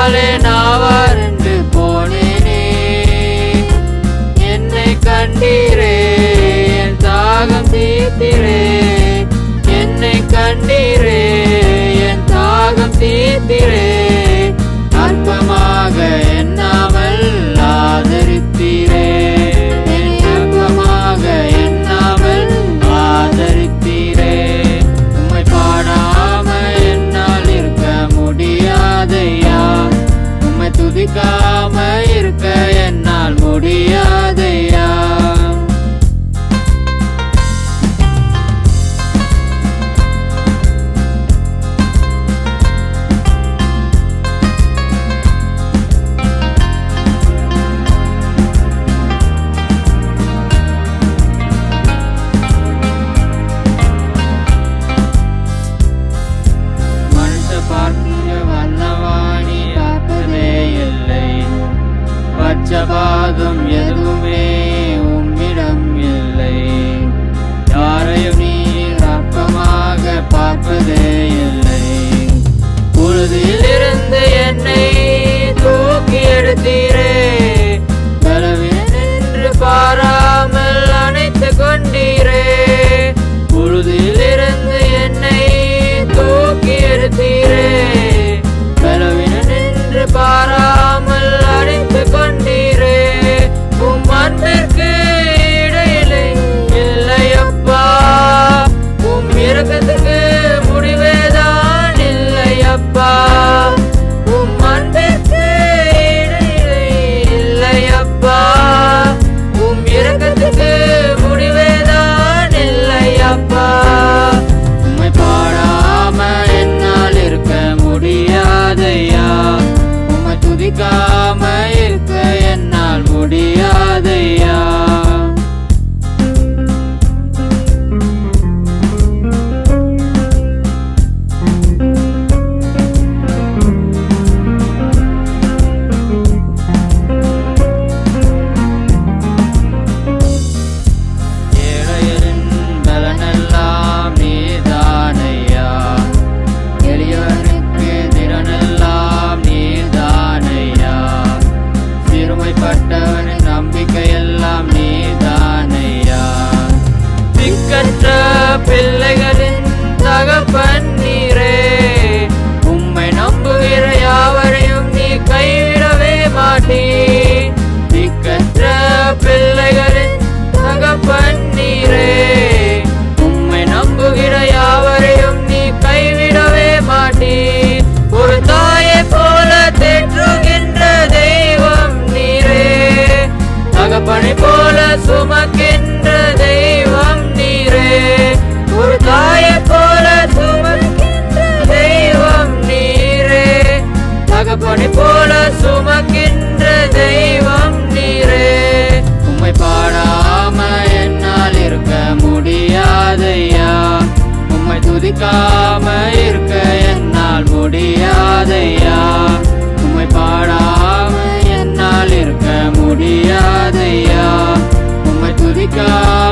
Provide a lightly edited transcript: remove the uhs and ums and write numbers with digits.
என்னாலே நான் வறண்டு போனேனே. என்னை கண்டீரே, என் தாகம் தீர்த்தீரே. என்னை கண்டீரே, என் தாகம் தீர்த்தீரே. அற்பமாக எண்ணாமல் ஆதரித்தீரே. அற்பமாக எண்ணாமல் ஆதரித்தீரே. உம்மை பாடாம என்னால் இருக்க முடியாதையா. உம்மை துதிக்காம இருக்க என்னால் முடியாதையா. பட்சபாதம் எதுவுமே உம்மிடம் இல்லை. யாரையும் நீர் அற்பமாக பார்ப்பதே இல்லை. புழுதியிலிருந்து என்னை தூக்கி எடுத்தீரே. பலவீனன் என்று பாராமல் அணைத்து கொண்டீரே. புழுதியிலிருந்து என்னை தூக்கி எடுத்தீரே. பலவீனன் என்று பாராமல் அணைத்து கொண்டீரே. உம் அன்பிற்கு இடையிலே இல்லையப்பா. உம் இரக்கத்துக்கு முடிவேதான் இல்லையப்பா. உம் அன்பிற்கு இடையிலே இல்லையப்பா. உம் இரக்கத்துக்கு முடிவேதான் இல்லையப்பா. உம்மை பாடாம என்னால் இருக்க முடியாதையா. உம்மை துதிக்காம இருக்க என்னால் முடியாதையா. ஏழையரின் பலனெல்லாம் நீர்தானையா. எளியவனுக்கு திறனெல்லாம் நீர்தானையா. சிறுமைப்பட்டவனின் நம்பிக்கையெல்லாம் நீர்தானையா. திக்கற்ற பிள்ளைகளின் தகப்பன் நீரே. உம்மை நம்புகிற யாவரையும் நீ கைவிடவே மாட்டீர். திக்கற்ற பிள்ளைகளின் தகப்பன் நீரே. உம்மை நம்புகிற யாவரையும் நீ கைவிடவே மாட்டீர். ஒரு தாயை போல தேற்றுகின்ற தெய்வம் நீரே. தகப்பனை போல சுமக்கின்ற தெய்வம் நீரே. ஒரு தாயை போல சுமக்கின்ற தெய்வம் நீரே. தகப்பனை போல சுமக்கின்ற தெய்வம் நீரே. உம்மை பாடாம என்னால் இருக்க முடியாதையா. உம்மை துதிக்காம இருக்க என்னால் முடியாதையா. உம்மை பாடாம என்னால் இருக்க முடியாதையா. உம்மை துதிக்காம